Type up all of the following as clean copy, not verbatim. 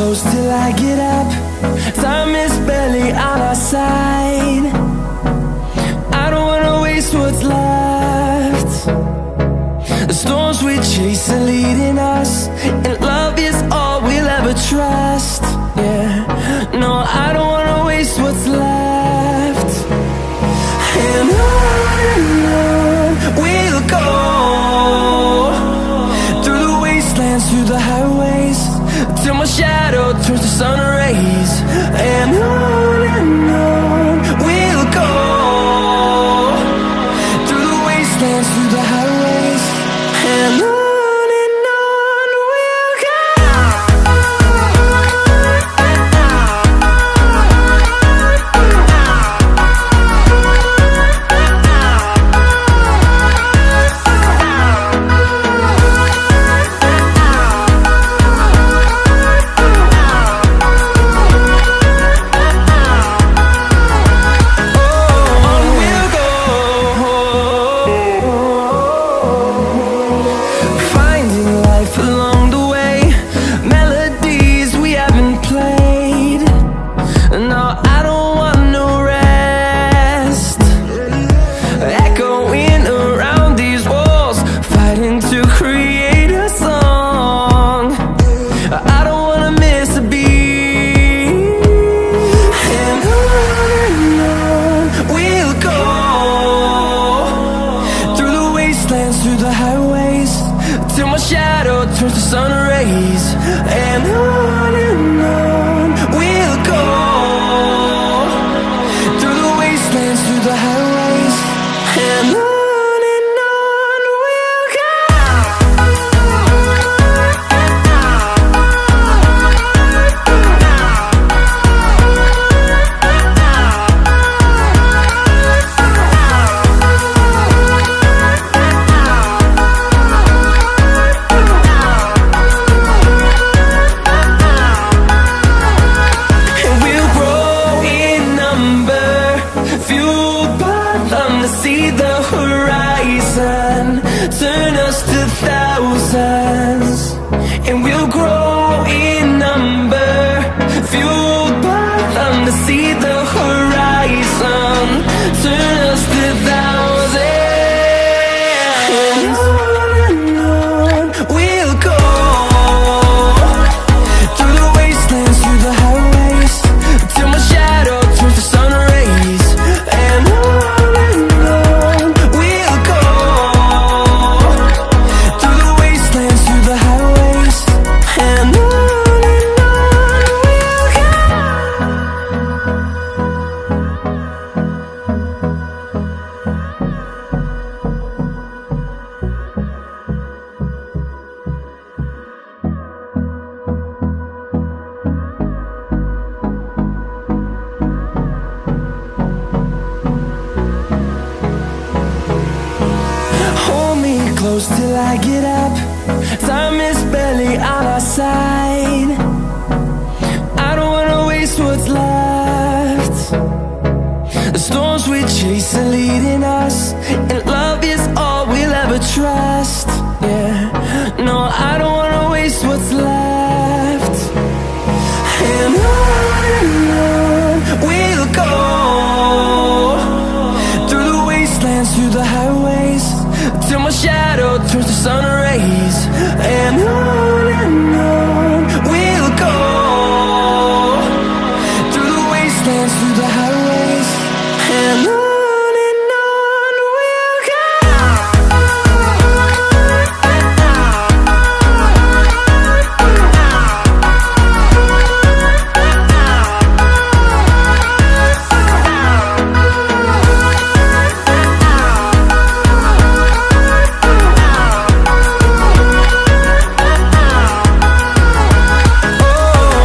close till I get up. Time is barely on our side. I don't wanna waste what's left. The storms we chase are leading us, and love is all we'll ever trust. Yeah, no, I don't wanna waste what's left. And on we'll go, through the wastelands, through the highways, till my shadow turns to sun rays. And on we'll go, through the wastelands, through the highways, and on we'll go. Through the highways, till my shadow turns to sun rays. And on we'll go, through the wastelands, through the highways, and on we'll go. See the horizon, turn us to thousands, and we'll grow in number, fueled by them to see the horizon, turn us to thousands. And on we'll go, through the wastelands, through the highways, till my shadow turns to sun rays. And close till I get up. Time is barely on our side. I don't wanna waste what's left. The storms we chase are leading us, and love is all we'll ever trust. Yeah, no, I don't wanna waste what's left. And on we'll go, through the wastelands, through the highways, till my shadow turns to sun rays. And on we'll go, through the wastelands, through the highways, and on we'll go.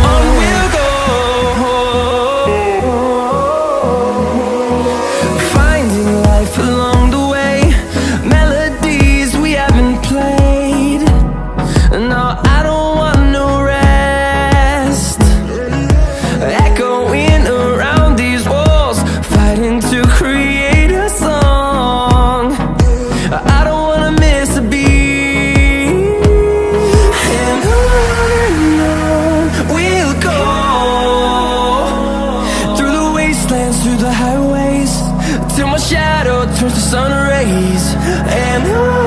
On we'll go. through the highways till my shadow turns to sun rays. And